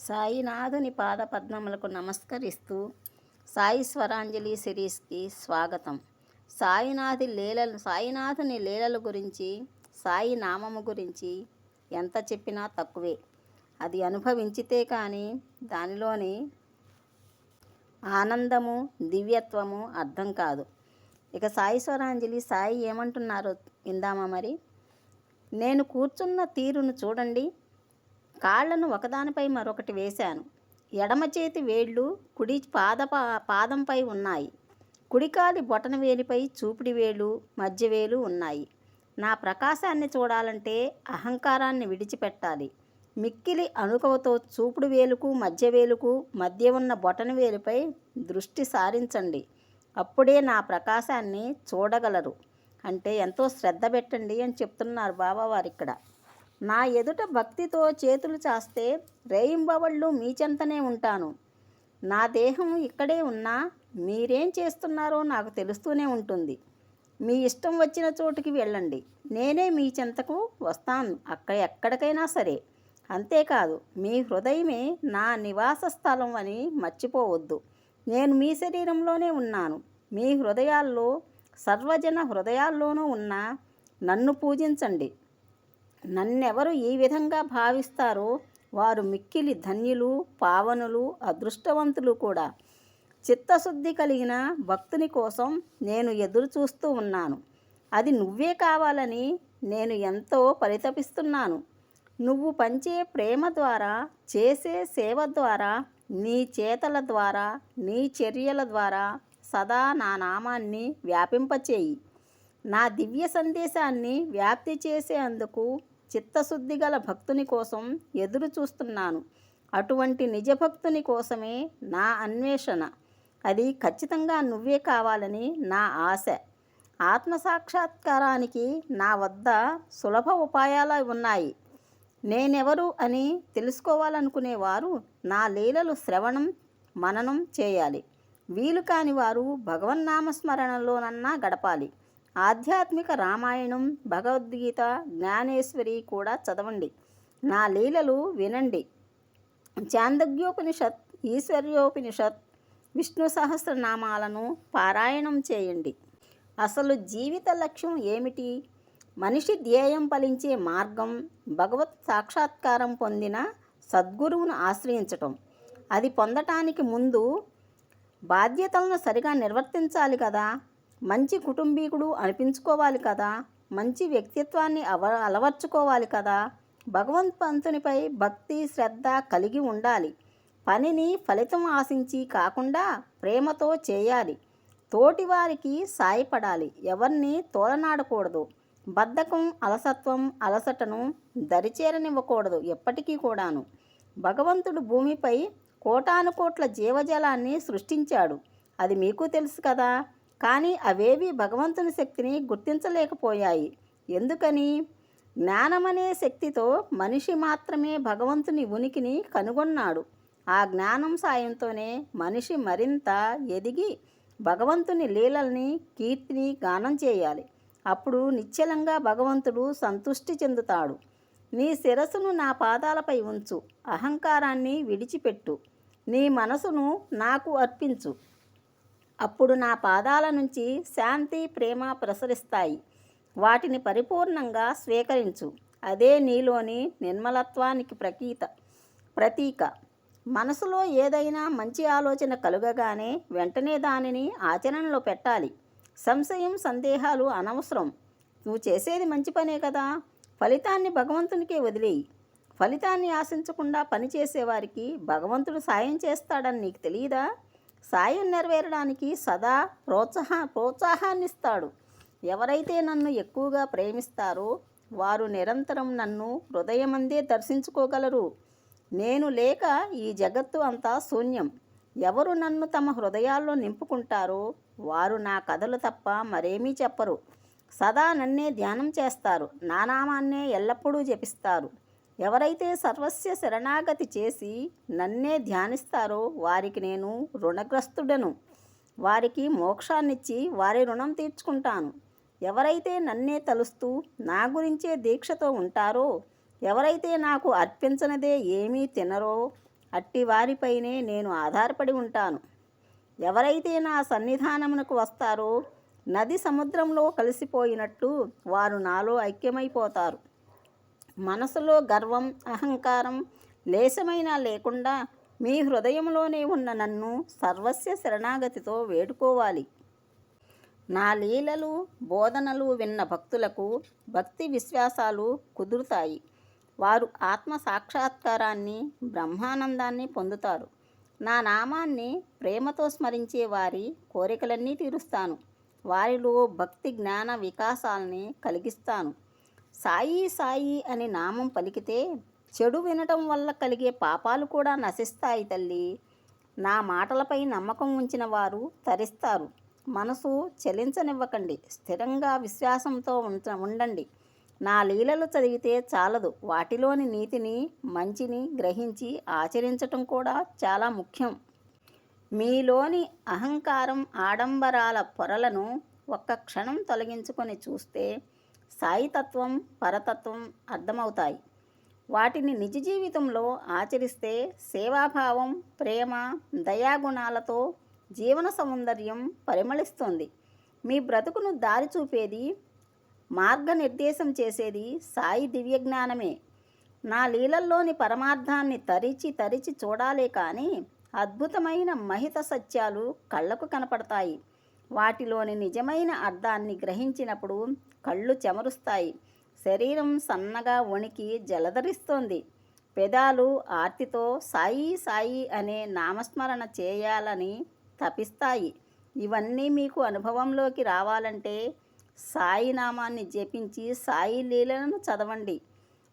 సాయినాథుని పాదపద్మములకు నమస్కరిస్తూ సాయి స్వరాంజలి సిరీస్కి స్వాగతం. సాయినాథుని లీలల గురించి, సాయి నామము గురించి ఎంత చెప్పినా తక్కువే. అది అనుభవించితే కానీ దానిలోని ఆనందము, దివ్యత్వము అర్థం కాదు. ఇక సాయి స్వరాంజలి సాయి ఏమంటున్నారో విందామా మరి. నేను కూర్చున్న తీరును చూడండి. కాళ్లను ఒకదానిపై మరొకటి వేశాను. ఎడమ చేతి వేళ్ళు కుడి పాదంపై ఉన్నాయి. కుడికాలి బొటన వేలిపై చూపుడి వేలు, మధ్య వేలు ఉన్నాయి. నా ప్రకాశాన్ని చూడాలంటే అహంకారాన్ని విడిచిపెట్టాలి. మిక్కిలి అణుకువతో చూపుడు వేలుకు మధ్య వేలుకు మధ్య ఉన్న బొటన వేలుపై దృష్టి సారించండి. అప్పుడే నా ప్రకాశాన్ని చూడగలరు. అంటే ఎంతో శ్రద్ధ పెట్టండి అని చెప్తున్నారు బాబావారు ఇక్కడ. నా ఎదుట భక్తితో చేతులు చాస్తే రేయింబవళ్ళు మీ చెంతనే ఉంటాను. నా దేహం ఇక్కడే ఉన్నా మీరేం చేస్తున్నారో నాకు తెలుస్తూనే ఉంటుంది. మీ ఇష్టం వచ్చిన చోటుకి వెళ్ళండి, నేనే మీ చెంతకు వస్తాను, ఎక్కడికైనా సరే. అంతేకాదు, మీ హృదయమే నా నివాస స్థలం అని మర్చిపోవద్దు. నేను మీ శరీరంలోనే ఉన్నాను. మీ హృదయాల్లో, సర్వజన హృదయాల్లోనూ ఉన్న నన్ను పూజించండి. నన్నెవరు ఈ విధంగా భావిస్తారో వారు మిక్కిలి ధన్యులు, పావనులు, అదృష్టవంతులు కూడా. చిత్తశుద్ధి కలిగిన భక్తుని కోసం నేను ఎదురు చూస్తూ ఉన్నాను. అది నువ్వే కావాలని నేను ఎంతో పరితపిస్తున్నాను. నువ్వు పంచే ప్రేమ ద్వారా, చేసే సేవ ద్వారా, నీ చేతల ద్వారా, నీ చర్యల ద్వారా సదా నా నామాన్ని వ్యాపింపచేయి. నా దివ్య సందేశాన్ని వ్యాప్తి చేసేందుకు చిత్తశుద్ధి గల భక్తుని కోసం ఎదురు చూస్తున్నాను. అటువంటి నిజభక్తుని కోసమే నా అన్వేషణ. అది ఖచ్చితంగా నువ్వే కావాలని నా ఆశ. ఆత్మసాక్షాత్కారానికి నా వద్ద సులభ ఉపాయాలు ఉన్నాయి. నేనెవరు అని తెలుసుకోవాలనుకునేవారు నా లీలలు శ్రవణం, మననం చేయాలి. వీలు కాని వారు భగవన్నామస్మరణలోనన్నా గడపాలి. ఆధ్యాత్మిక రామాయణం, భగవద్గీత, జ్ఞానేశ్వరి కూడా చదవండి. నా లీలలు వినండి. చాందోగ్యోపనిషత్, ఈశ్వర్యోపనిషత్, విష్ణు సహస్రనామాలను పారాయణం చేయండి. అసలు జీవిత లక్ష్యం ఏమిటి? మనిషి ధ్యేయం ఫలించే మార్గం భగవత్ సాక్షాత్కారం పొందిన సద్గురువును ఆశ్రయించటం. అది పొందటానికి ముందు బాధ్యతలను సరిగా నిర్వర్తించాలి కదా. మంచి కుటుంబీకుడు అనిపించుకోవాలి కదా. మంచి వ్యక్తిత్వాన్ని అలవర్చుకోవాలి కదా. భగవంతునిపై భక్తి, శ్రద్ధ కలిగి ఉండాలి. పనిని ఫలితం ఆశించి కాకుండా ప్రేమతో చేయాలి. తోటివారికి సాయపడాలి. ఎవరిని తోలనాడకూడదు. బద్ధకం, అలసత్వం, అలసటను దరిచేరనివ్వకూడదు ఎప్పటికీ కూడాను. భగవంతుడు భూమిపై కోటానుకోట్ల జీవజలాన్ని సృష్టించాడు. అది మీకు తెలుసు కదా. కానీ అవేవి భగవంతుని శక్తిని గుర్తించలేకపోయాయి. ఎందుకని? జ్ఞానమనే శక్తితో మనిషి మాత్రమే భగవంతుని ఉనికిని కనుగొన్నాడు. ఆ జ్ఞానం సాయంతోనే మనిషి మరింత ఎదిగి భగవంతుని లీలల్ని, కీర్తిని గానం చేయాలి. అప్పుడు నిశ్చలంగా భగవంతుడు సంతృష్టి చెందుతాడు. నీ శిరస్సును నా పాదాలపై ఉంచు. అహంకారాన్ని విడిచిపెట్టు. నీ మనసును నాకు అర్పించు. అప్పుడు నా పాదాల నుంచి శాంతి, ప్రేమ ప్రసరిస్తాయి. వాటిని పరిపూర్ణంగా స్వీకరించు. అదే నీలోని నిర్మలత్వానికి ప్రతీక. మనసులో ఏదైనా మంచి ఆలోచన కలుగగానే వెంటనే దానిని ఆచరణలో పెట్టాలి. సంశయం, సందేహాలు అనవసరం. నువ్వు చేసేది మంచి పనే కదా. ఫలితాన్ని భగవంతునికే వదిలేయి. ఫలితాన్ని ఆశించకుండా పనిచేసేవారికి భగవంతుడు సాయం చేస్తాడని నీకు తెలియదా? సాయం నెరవేరడానికి సదా ప్రోత్సాహాన్నిస్తాడు. ఎవరైతే నన్ను ఎక్కువగా ప్రేమిస్తారో వారు నిరంతరం నన్ను హృదయమందే దర్శించుకోగలరు. నేను లేక ఈ జగత్తు అంతా శూన్యం. ఎవరు నన్ను తమ హృదయాల్లో నింపుకుంటారో వారు నా కథలు తప్ప మరేమీ చెప్పరు. సదా నన్నే ధ్యానం చేస్తారు. నా నామాన్నే ఎల్లప్పుడూ జపిస్తారు. ఎవరైతే సర్వస్య శరణాగతి చేసి నన్నే ధ్యానిస్తారో వారికి నేను రుణగ్రస్తుడను. వారికి మోక్షాన్నిచ్చి వారి రుణం తీర్చుకుంటాను. ఎవరైతే నన్నే తలుస్తూ నా గురించే దీక్షతో ఉంటారో, ఎవరైతే నాకు అర్పించనిదే ఏమీ తినరో, అట్టి వారిపైనే నేను ఆధారపడి ఉంటాను. ఎవరైతే నా సన్నిధానమునకు వస్తారో నది సముద్రంలో కలిసిపోయినట్టు వారు నాలో ఐక్యమైపోతారు. మనసులో గర్వం, అహంకారం లేశమైనా లేకుండా మీ హృదయంలోనే ఉన్న నన్ను సర్వస్వ శరణాగతితో వేడుకోవాలి. నా లీలలు, బోధనలు విన్న భక్తులకు భక్తి విశ్వాసాలు కుదురుతాయి. వారు ఆత్మ సాక్షాత్కారాన్ని, బ్రహ్మానందాన్ని పొందుతారు. నా నామాన్ని ప్రేమతో స్మరించే వారి కోరికలన్నీ తీరుస్తాను. వారిలో భక్తి జ్ఞాన వికాసాలని కలిగిస్తాను. సాయి సాయి అని నామం పలికితే చెడు వినటం వల్ల కలిగే పాపాలు కూడా నశిస్తాయి తల్లి. నా మాటలపై నమ్మకం ఉంచిన వారు తరిస్తారు. మనసు చలించనివ్వకండి. స్థిరంగా విశ్వాసంతో ఉండండి. నా లీలలు చదివితే చాలదు. వాటిలోని నీతిని, మంచిని గ్రహించి ఆచరించటం కూడా చాలా ముఖ్యం. మీలోని అహంకారం, ఆడంబరాల పొరలను ఒక్క క్షణం తొలగించుకొని చూస్తే సాయితత్వం, పరతత్వం అర్థమవుతాయి. వాటిని నిజ జీవితంలో ఆచరిస్తే సేవాభావం, ప్రేమ, దయాగుణాలతో జీవన సౌందర్యం పరిమళిస్తుంది. మీ బ్రతుకును దారి చూపేది, మార్గనిర్దేశం చేసేది సాయి దివ్యజ్ఞానమే. నా లీలల్లోని పరమార్థాన్ని తరిచి చూడాలే కానీ అద్భుతమైన మహిత సత్యాలు కళ్ళకు కనపడతాయి. వాటిలోని నిజమైన అర్థాన్ని గ్రహించినప్పుడు కళ్ళు చెమరుస్తాయి. శరీరం సన్నగా వణికి జలధరిస్తోంది. పెదాలు ఆర్తితో సాయి సాయి అనే నామస్మరణ చేయాలని తపిస్తాయి. ఇవన్నీ మీకు అనుభవంలోకి రావాలంటే సాయి నామాన్ని జపించి సాయి లీలలను చదవండి.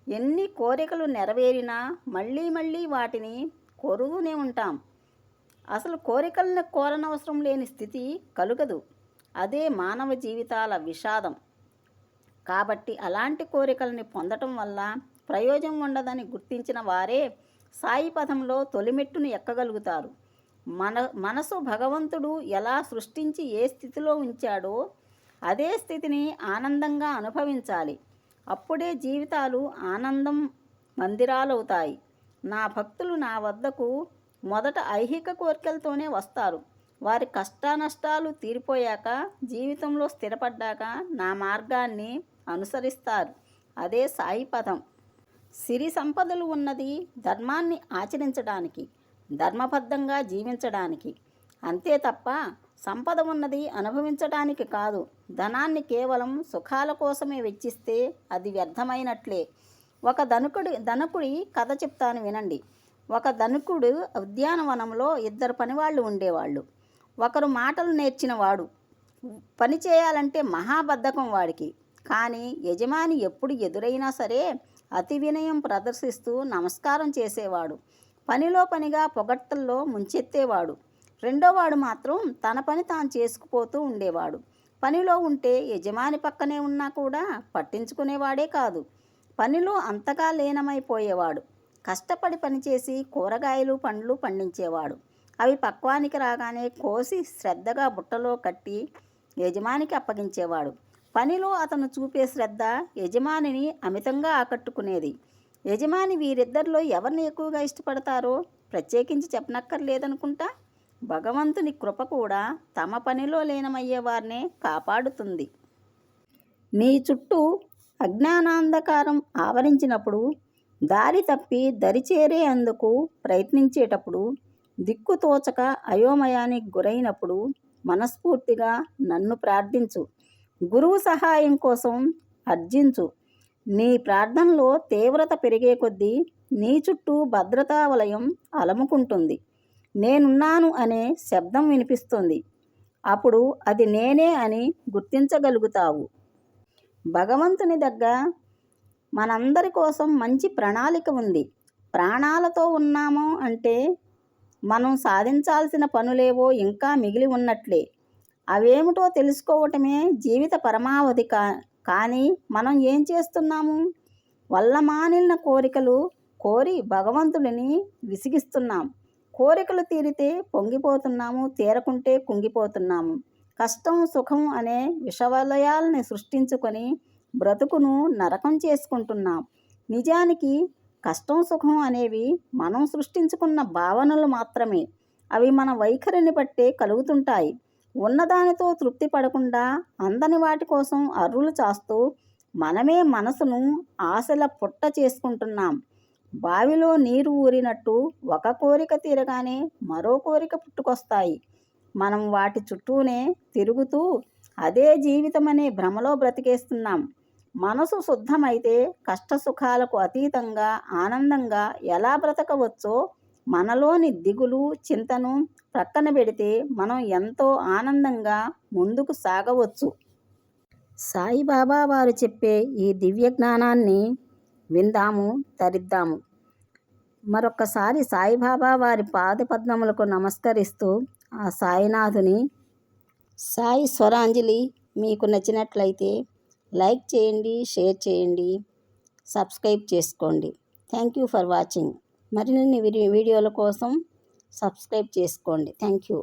ఎన్ని కోరికలు నెరవేరినా మళ్ళీ వాటిని కోరుతూనే ఉంటాం. అసలు కోరికలను కోరనవసరం లేని స్థితి కలుగదు. అదే మానవ జీవితాల విషాదం. కాబట్టి అలాంటి కోరికలని పొందటం వల్ల ప్రయోజనం ఉండదని గుర్తించిన వారే సాయి పథంలో తొలిమెట్టును ఎక్కగలుగుతారు. మనసు భగవంతుడు ఎలా సృష్టించి ఏ స్థితిలో ఉంచాడో అదే స్థితిని ఆనందంగా అనుభవించాలి. అప్పుడే జీవితాలు ఆనందం మందిరాలవుతాయి. నా భక్తులు నా వద్దకు మొదట ఐహిక కోరికలతోనే వస్తారు. వారి కష్టానష్టాలు తీరిపోయాక, జీవితంలో స్థిరపడ్డాక నా మార్గాన్ని అనుసరిస్తారు. అదే సాయి పదం. సిరి సంపదలు ఉన్నది ధర్మాన్ని ఆచరించడానికి, ధర్మబద్ధంగా జీవించడానికి. అంతే తప్ప సంపద ఉన్నది అనుభవించడానికి కాదు. ధనాన్ని కేవలం సుఖాల కోసమే వెచ్చిస్తే అది వ్యర్థమైనట్లే. ఒక ధనకుడి కథ చెప్తాను వినండి. ఒక ధనికుడు ఉద్యానవనంలో 2 పనివాళ్ళు ఉండేవాళ్ళు. ఒకరు మాటలు నేర్చినవాడు, పని చేయాలంటే మహాబద్ధకం వాడికి. కానీ యజమాని ఎప్పుడు ఎదురైనా సరే అతి వినయం ప్రదర్శిస్తూ నమస్కారం చేసేవాడు. పనిలో పనిగా పొగడ్తల్లో ముంచెత్తేవాడు. రెండోవాడు మాత్రం తన పని తాను చేసుకుపోతూ ఉండేవాడు. పనిలో ఉంటే యజమాని పక్కనే ఉన్నా కూడా పట్టించుకునేవాడే కాదు. పనిలో అంతగా లీనమైపోయేవాడు. కష్టపడి పనిచేసి కూరగాయలు, పండ్లు పండించేవాడు. అవి పక్వానికి రాగానే కోసి శ్రద్ధగా బుట్టలో కట్టి యజమానికి అప్పగించేవాడు. పనిలో అతను చూపే శ్రద్ధ యజమానిని అమితంగా ఆకట్టుకునేది. యజమాని వీరిద్దరిలో ఎవరిని ఎక్కువగా ఇష్టపడతారో ప్రత్యేకించి చెప్పనక్కర్లేదనుకుంటా. భగవంతుని కృప కూడా తమ పనిలో లీనమయ్యే వారినే కాపాడుతుంది. నీ చుట్టూ అజ్ఞానాంధకారం ఆవరించినప్పుడు, దారి తప్పి దరిచేరే అందుకు ప్రయత్నించేటప్పుడు, దిక్కుతోచక అయోమయానికి గురైనప్పుడు మనస్ఫూర్తిగా నన్ను ప్రార్థించు. గురువు సహాయం కోసం అర్జించు. నీ ప్రార్థనలో తీవ్రత పెరిగే కొద్దీ నీ చుట్టూ భద్రతా వలయం అలముకుంటుంది. నేనున్నాను అనే శబ్దం వినిపిస్తుంది. అప్పుడు అది నేనే అని గుర్తించగలుగుతావు. భగవంతుని దగ్గర మనందరి కోసం మంచి ప్రణాళిక ఉంది. ప్రాణాలతో ఉన్నాము అంటే మనం సాధించాల్సిన పనులేవో ఇంకా మిగిలి ఉన్నట్లే. అవేమిటో తెలుసుకోవటమే జీవిత పరమావధి. కానీ మనం ఏం చేస్తున్నాము? వల్లమానిన కోరికలు కోరి భగవంతుడిని విసిగిస్తున్నాం. కోరికలు తీరితే పొంగిపోతున్నాము, తీరకుంటే కుంగిపోతున్నాము. కష్టం సుఖం అనే విషవలయాల్ని సృష్టించుకొని బ్రతుకును నరకం చేసుకుంటున్నాం. నిజానికి కష్టం సుఖం అనేవి మనం సృష్టించుకున్న భావనలు మాత్రమే. అవి మన వైఖరిని బట్టే కలుగుతుంటాయి. ఉన్నదానితో తృప్తి పడకుండా అందని వాటి కోసం అర్రులు చాస్తూ మనమే మనసును ఆశల పుట్ట చేసుకుంటున్నాం. బావిలో నీరు ఊరినట్టు ఒక కోరిక తీరగానే మరో కోరిక పుట్టుకొస్తాయి. మనం వాటి చుట్టూనే తిరుగుతూ అదే జీవితమనే భ్రమలో బ్రతికేస్తున్నాం. మనసు శుద్ధమైతే కష్టసుఖాలకు అతీతంగా ఆనందంగా ఎలా బ్రతకవచ్చో, మనలోని దిగులు చింతను ప్రక్కన పెడితే మనం ఎంతో ఆనందంగా ముందుకు సాగవచ్చు. సాయిబాబా వారు చెప్పే ఈ దివ్య జ్ఞానాన్ని విందాము, తరిద్దాము. మరొక్కసారి సాయిబాబా వారి పాదపద్మములకు నమస్కరిస్తూ ఆ సాయినాథుని సాయి స్వరాంజలి మీకు నచ్చినట్లయితే లైక్ చేయండి, షేర్ చేయండి, సబ్స్క్రైబ్ చేసుకోండి. Thank you for watching. మరిన్ని వీడియోల కోసం సబ్స్క్రైబ్ చేసుకోండి. Thank you.